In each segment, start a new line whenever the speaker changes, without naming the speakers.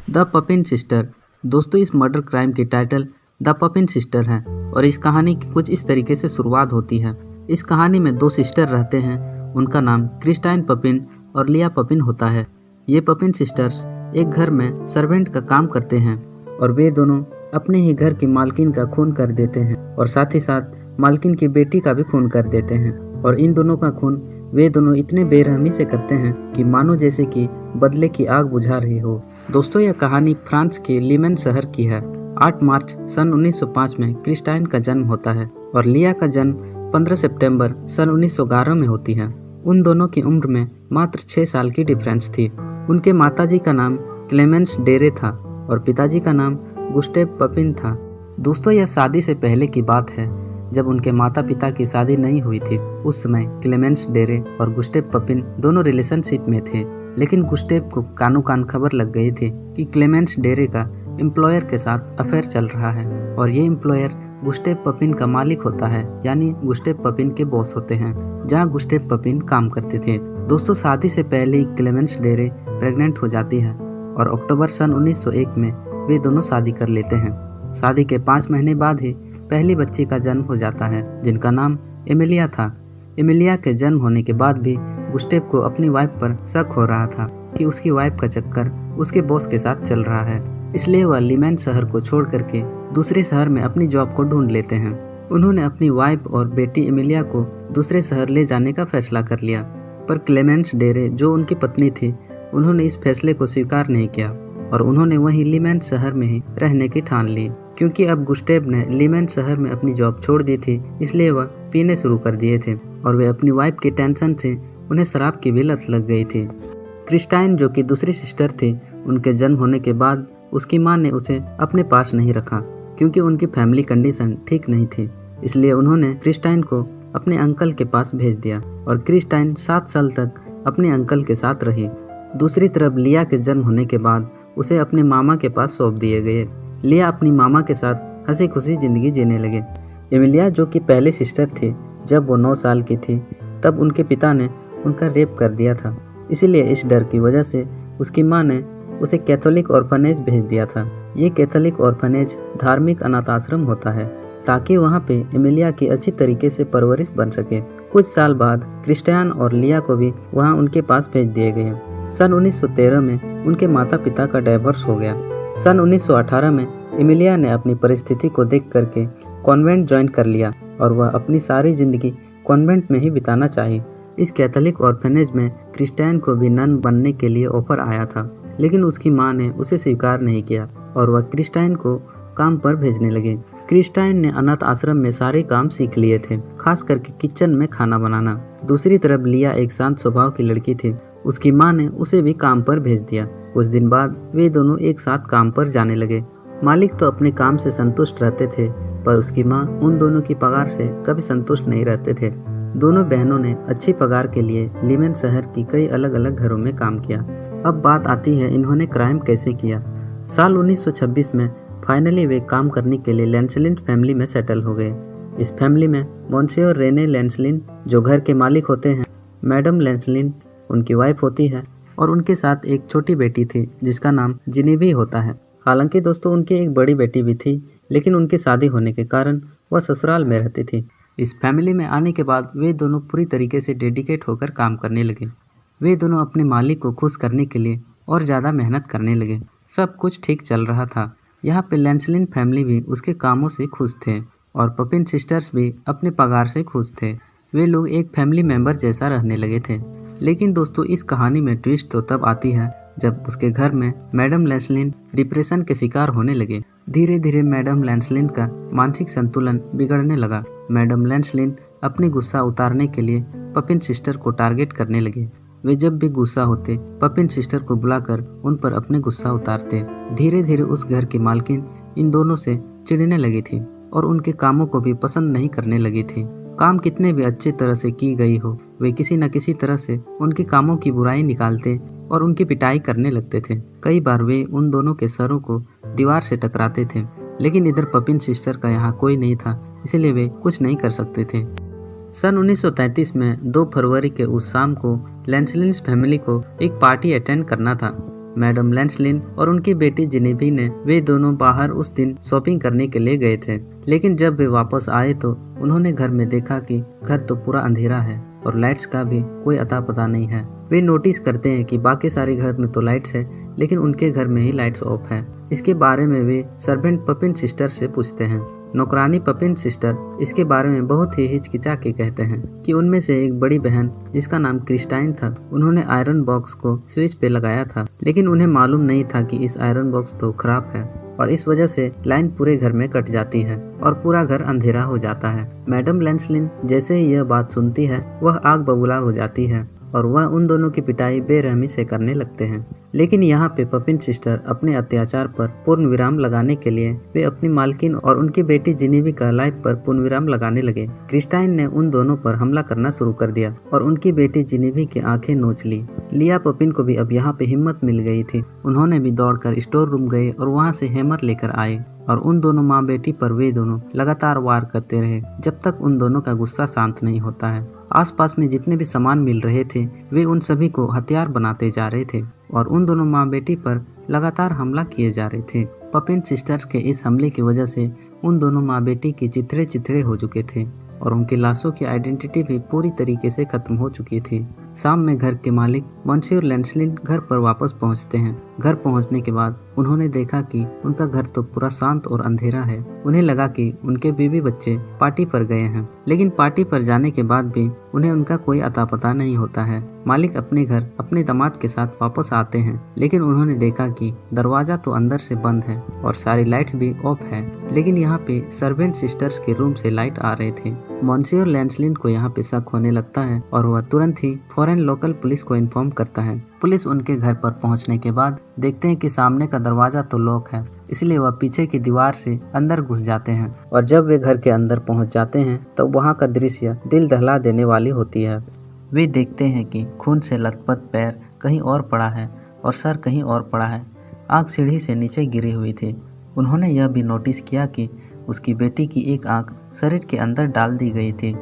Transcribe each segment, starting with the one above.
The पपिन sister. दोस्तों, इस murder crime की टाइटल द पपिन सिस्टर है और इस कहानी की कुछ इस तरीके से शुरुआत होती है। इस कहानी में दो सिस्टर रहते हैं। उनका नाम क्रिस्टाइन पपिन और लिया पपिन होता है। ये पपिन सिस्टर्स एक घर में सर्वेंट का काम करते हैं और वे दोनों अपने ही घर की मालकिन का खून कर देते हैं और साथ ही साथ मालकिन की बेटी का भी खून कर देते हैं। और इन दोनों का खून वे दोनों इतने बेरहमी से करते हैं कि मानो जैसे कि बदले की आग बुझा रही हो। दोस्तों, यह कहानी फ्रांस के लीमेन शहर की है। 8 मार्च सन 1905 में क्रिस्टाइन का जन्म होता है और लिया का जन्म 15 सितंबर सन 1911 में होती है। उन दोनों की उम्र में मात्र 6 साल की डिफरेंस थी। उनके माताजी का नाम क्लेमेंस डेरे था और पिताजी का नाम गुस्टेव पपिन था। दोस्तों, यह शादी से पहले की बात है, जब उनके माता पिता की शादी नहीं हुई थी। उस समय क्लेमेंस डेरे और गुस्टेव पपिन दोनों रिलेशनशिप में थे, लेकिन गुस्टेव को कानो कान खबर लग गई थी कि क्लेमेंस डेरे का एम्प्लॉयर के साथ अफेयर चल रहा है और ये एम्प्लॉयर गुस्टेव पपिन का मालिक होता है, यानी गुस्टेव पपिन के बॉस होते हैं, जहाँ गुस्टेव पपिन काम करते थे। दोस्तों, शादी से पहले ही क्लेमेंस डेरे प्रेग्नेंट हो जाती है और अक्टूबर सन 1901 में वे दोनों शादी कर लेते हैं। शादी के 5 महीने बाद ही पहली बच्ची का जन्म हो जाता है, जिनका नाम एमिलिया था। एमिलिया के जन्म होने के बाद भी गुस्टेव को अपनी वाइफ पर शक हो रहा था कि उसकी वाइफ का चक्कर उसके बॉस के साथ चल रहा है, इसलिए वह लीमेन शहर को छोड़ करके दूसरे शहर में अपनी जॉब को ढूंढ लेते हैं। उन्होंने अपनी वाइफ और बेटी एमिलिया को दूसरे शहर ले जाने का फैसला कर लिया, पर क्लेमेंस डेरे जो उनकी पत्नी थी, उन्होंने इस फैसले को स्वीकार नहीं किया और उन्होंने वहीं लीमेन शहर में ही रहने की ठान ली। क्योंकि अब गुस्टेव ने लीमेन शहर में अपनी जॉब छोड़ दी थी, इसलिए वह पीने शुरू कर दिए थे और वे अपनी वाइफ की टेंशन से उन्हें शराब की भी लत लग गई थी। क्रिस्टाइन, जो कि दूसरी सिस्टर थी, उनके जन्म होने के बाद उसकी मां ने उसे अपने पास नहीं रखा क्योंकि उनकी फैमिली कंडीशन ठीक नहीं थी। इसलिए उन्होंने क्रिस्टाइन को अपने अंकल के पास भेज दिया और क्रिस्टाइन 7 साल तक अपने अंकल के साथ रही। दूसरी तरफ लिया के जन्म होने के बाद उसे अपने मामा के पास सौंप दिए गए। लिया अपनी मामा के साथ हंसी खुशी जिंदगी जीने लगे। एमिलिया, जो कि पहली सिस्टर थी, जब वो 9 साल की थी तब उनके पिता ने उनका रेप कर दिया था। इसीलिए इस डर की वजह से उसकी मां ने उसे कैथोलिक ऑर्फनेज भेज दिया था। ये कैथोलिक ऑर्फनेज धार्मिक अनाथ आश्रम होता है ताकि वहाँ पे एमिलिया की अच्छी तरीके से परवरिश बन सके। कुछ साल बाद क्रिस्टियान और लिया को भी वहाँ उनके पास भेज दिए गए। सन 1913 में उनके माता पिता का डाइवोर्स हो गया। सन 1918 में एमिलिया ने अपनी परिस्थिति को देख करके कॉन्वेंट ज्वाइन कर लिया और वह अपनी सारी जिंदगी कॉन्वेंट में ही बिताना चाही। इस कैथोलिक ऑर्फनेज में क्रिस्टियन को भी नन बनने के लिए ऑफर आया था, लेकिन उसकी मां ने उसे स्वीकार नहीं किया और वह क्रिस्टियन को काम पर भेजने लगे। क्रिस्टियन ने अनाथ आश्रम में सारे काम सीख लिए थे, खास करके किचन में खाना बनाना। दूसरी तरफ लिया एक शांत स्वभाव की लड़की थी, उसकी मां ने उसे भी काम पर भेज दिया। कुछ दिन बाद वे दोनों एक साथ काम पर जाने लगे। मालिक तो अपने काम से संतुष्ट रहते थे, पर उसकी मां उन दोनों की पगार से कभी संतुष्ट नहीं रहते थे। दोनों बहनों ने अच्छी पगार के लिए लीमेन शहर की कई अलग अलग घरों में काम किया। अब बात आती है इन्होंने क्राइम कैसे किया। साल 1926 में फाइनली वे काम करने के लिए लेंसलिन फैमिली में सेटल हो गए। इस फैमिली में मॉन्सियोर रेने लेंसलिन, जो घर के मालिक होते हैं, मैडम लेंसलिन उनकी वाइफ होती है और उनके साथ एक छोटी बेटी थी जिसका नाम जिनेवी होता है। हालांकि दोस्तों, उनकी एक बड़ी बेटी भी थी, लेकिन उनकी शादी होने के कारण वह ससुराल में रहती थी। इस फैमिली में आने के बाद वे दोनों पूरी तरीके से डेडिकेट होकर काम करने लगे। वे दोनों अपने मालिक को खुश करने के लिए और ज़्यादा मेहनत करने लगे। सब कुछ ठीक चल रहा था। यहाँ पे लेंसलिन फैमिली भी उसके कामों से खुश थे और पपिन सिस्टर्स भी अपने पगार से खुश थे। वे लोग एक फैमिली मेंबर जैसा रहने लगे थे। लेकिन दोस्तों, इस कहानी में ट्विस्ट तो तब आती है जब उसके घर में मैडम लेंसलिन डिप्रेशन के शिकार होने लगे। धीरे धीरे मैडम लेंसलिन का मानसिक संतुलन बिगड़ने लगा। मैडम लेंसलिन अपने गुस्सा उतारने के लिए पपिन सिस्टर को टारगेट करने लगे। वे जब भी गुस्सा होते, पपिन सिस्टर को बुलाकर उन पर अपने गुस्सा उतारते। धीरे धीरे उस घर की मालकिन इन दोनों से चिढ़ने लगी थी और उनके कामों को भी पसंद नहीं करने लगी थी। काम कितने भी अच्छी तरह से की गई हो, वे किसी न किसी तरह से उनके कामों की बुराई निकालते और उनकी पिटाई करने लगते थे। कई बार वे उन दोनों के सरों को दीवार से टकराते थे, लेकिन इधर पपिन सिस्टर का यहाँ कोई नहीं था, इसलिए वे कुछ नहीं कर सकते थे। सन 1933 में 2 फरवरी के उस शाम को लेंसलिन फैमिली को एक पार्टी अटेंड करना था। मैडम लेंसलिन और उनकी बेटी जेनेवी ने वे दोनों बाहर उस दिन शॉपिंग करने के लिए गए थे। लेकिन जब वे वापस आए तो उन्होंने घर में देखा कि घर तो पूरा अंधेरा है और लाइट्स का भी कोई अता पता नहीं है। वे नोटिस करते हैं कि बाकी सारे घर में तो लाइट्स है, लेकिन उनके घर में ही लाइट्स ऑफ है। इसके बारे में वे सर्वेंट पपिन सिस्टर से पूछते हैं। नौकरानी पपिन सिस्टर इसके बारे में बहुत ही हिचकिचा के कहते हैं कि उनमें से एक बड़ी बहन जिसका नाम क्रिस्टाइन था, उन्होंने आयरन बॉक्स को स्विच पे लगाया था, लेकिन उन्हें मालूम नहीं था कि इस आयरन बॉक्स तो खराब है और इस वजह से लाइन पूरे घर में कट जाती है और पूरा घर अंधेरा हो जाता है। मैडम लेंसलिन जैसे ही यह बात सुनती है वह आग बबूला हो जाती है और वह उन दोनों की पिटाई बेरहमी से करने लगते हैं। लेकिन यहाँ पे पपिन सिस्टर अपने अत्याचार पर पूर्ण विराम लगाने के लिए वे अपनी मालकिन और उनकी बेटी जेनेवी का लाइफ पर पूर्ण विराम लगाने लगे। क्रिस्टाइन ने उन दोनों पर हमला करना शुरू कर दिया और उनकी बेटी जेनेवी की आंखें नोच ली। लिया पपिन को भी अब यहाँ पे हिम्मत मिल गई थी। उन्होंने भी दौड़कर स्टोर रूम गए और वहाँ से हैमर लेकर आए और उन दोनों माँ बेटी पर वे दोनों लगातार वार करते रहे जब तक उन दोनों का गुस्सा शांत नहीं होता है। आसपास में जितने भी सामान मिल रहे थे वे उन सभी को हथियार बनाते जा रहे थे और उन दोनों माँ बेटी पर लगातार हमला किए जा रहे थे। पपिन सिस्टर्स के इस हमले की वजह से उन दोनों माँ बेटी के चिथड़े चिथड़े हो चुके थे और उनकी लाशों की आइडेंटिटी भी पूरी तरीके से खत्म हो चुकी थी। शाम में घर के मालिक मॉन्सियर लेंसलिन घर पर वापस पहुंचते हैं। घर पहुंचने के बाद उन्होंने देखा कि उनका घर तो पूरा शांत और अंधेरा है। उन्हें लगा कि उनके बीवी बच्चे पार्टी पर गए हैं, लेकिन पार्टी पर जाने के बाद भी उन्हें उनका कोई अता पता नहीं होता है। मालिक अपने घर अपने दामाद के साथ वापस आते हैं, लेकिन उन्होंने देखा कि दरवाजा तो अंदर से बंद है और सारी लाइट्स भी ऑफ है, लेकिन यहाँ पे सर्वेंट सिस्टर्स के रूम से लाइट आ रहे थे। मॉन्सियर लेंसलिन को यहाँ पे शक होने लगता है और वह तुरंत ही फॉरेन लोकल पुलिस को इन्फॉर्म करता है। पुलिस उनके घर पर पहुंचने के बाद देखते हैं कि सामने का दरवाजा तो लॉक है, इसलिए वह पीछे की दीवार से अंदर घुस जाते हैं और जब वे घर के अंदर पहुंच जाते हैं तो वहां का दृश्य दिल दहला देने वाली होती है। वे देखते हैं कि खून से लथपथ पैर कहीं और पड़ा है और सर कहीं और पड़ा है। आँख सीढ़ी से नीचे गिरी हुई थी। उन्होंने यह भी नोटिस किया कि उसकी बेटी की एक आँख शरीर के अंदर डाल दी गई थी।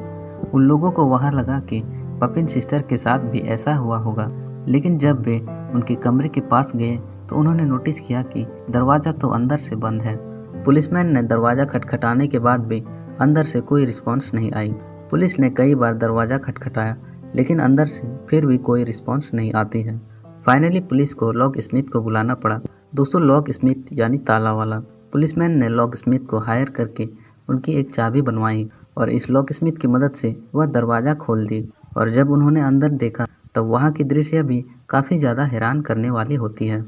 उन लोगों को वहाँ लगा कि पपिन सिस्टर के साथ भी ऐसा हुआ होगा, लेकिन जब वे उनके कमरे के पास गए तो उन्होंने नोटिस किया कि दरवाज़ा तो अंदर से बंद है। पुलिसमैन ने दरवाज़ा खटखटाने के बाद भी अंदर से कोई रिस्पॉन्स नहीं आई। पुलिस ने कई बार दरवाज़ा खटखटाया, लेकिन अंदर से फिर भी कोई रिस्पॉन्स नहीं आती है। फाइनली पुलिस को लॉक स्मिथ को बुलाना पड़ा। दोस्तों, लॉक स्मिथ यानी ताला वाला। पुलिसमैन ने लॉक स्मिथ को हायर करके उनकी एक चाबी बनवाई और इस लॉक स्मिथ की मदद से वह दरवाज़ा खोल दी और जब उन्होंने अंदर देखा तब वहाँ की दृश्य भी काफ़ी ज़्यादा हैरान करने वाली होती है।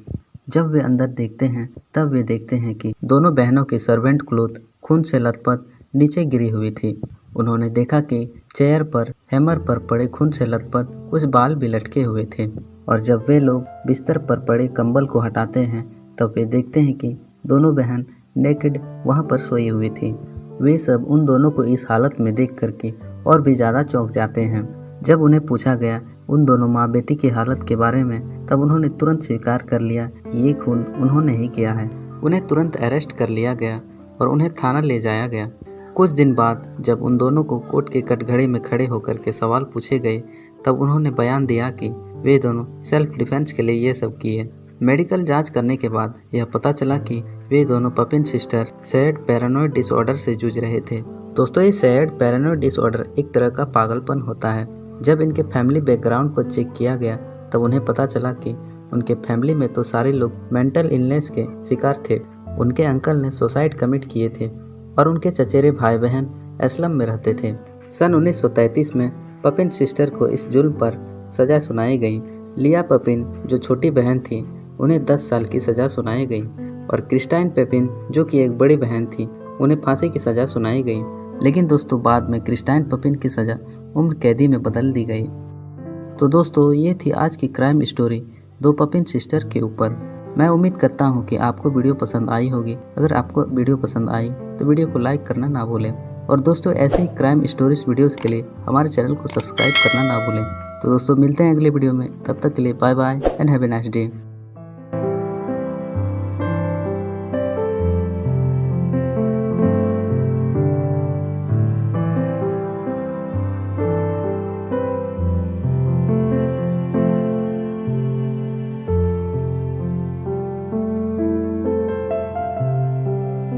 जब वे अंदर देखते हैं तब वे देखते हैं कि दोनों बहनों की सर्वेंट क्लॉथ खून से लथपथ नीचे गिरी हुई थी। उन्होंने देखा कि चेयर पर हैमर पर पड़े खून से लथपथ कुछ बाल भी लटके हुए थे और जब वे लोग बिस्तर पर पड़े कंबल को हटाते हैं तब वे देखते हैं कि दोनों बहन नेकेड वहाँ पर सोई हुई थी। वे सब उन दोनों को इस हालत में देख करके और भी ज़्यादा चौंक जाते हैं। जब उन्हें पूछा गया उन दोनों माँ बेटी की हालत के बारे में तब उन्होंने तुरंत स्वीकार कर लिया कि ये खून उन्होंने ही किया है। उन्हें तुरंत अरेस्ट कर लिया गया और उन्हें थाना ले जाया गया। कुछ दिन बाद जब उन दोनों को कोर्ट के कटघरे में खड़े होकर के सवाल पूछे गए तब उन्होंने बयान दिया कि वे दोनों सेल्फ डिफेंस के लिए ये सब किए। मेडिकल जांच करने के बाद यह पता चला कि वे दोनों पपिन सिस्टर सैड पैरानॉइड डिसऑर्डर से जूझ रहे थे। दोस्तों, ये सैड पैरानॉइड डिसऑर्डर एक तरह का पागलपन होता है। जब इनके फैमिली बैकग्राउंड को चेक किया गया तब उन्हें पता चला कि उनके फैमिली में तो सारे लोग मेंटल इलनेस के शिकार थे। उनके अंकल ने सुसाइड कमिट किए थे और उनके चचेरे भाई बहन एस्लम में रहते थे। सन 1933 में पपिन सिस्टर को इस जुल्म पर सज़ा सुनाई गई। लिया पपिन जो छोटी बहन थी उन्हें 10 साल की सज़ा सुनाई गई और क्रिस्टाइन पपिन जो कि एक बड़ी बहन थी उन्हें फांसी की सज़ा सुनाई गई। लेकिन दोस्तों, बाद में क्रिस्टाइन पपिन की सज़ा उम्र कैदी में बदल दी गई। तो दोस्तों, ये थी आज की क्राइम स्टोरी दो पपिन सिस्टर के ऊपर। मैं उम्मीद करता हूँ कि आपको वीडियो पसंद आई होगी। अगर आपको वीडियो पसंद आई तो वीडियो को लाइक करना ना भूलें और दोस्तों ऐसे ही क्राइम स्टोरीज वीडियोस के लिए हमारे चैनल को सब्सक्राइब करना ना भूलें। तो दोस्तों, मिलते हैं अगले वीडियो में। तब तक के लिए bye bye and have a nice day.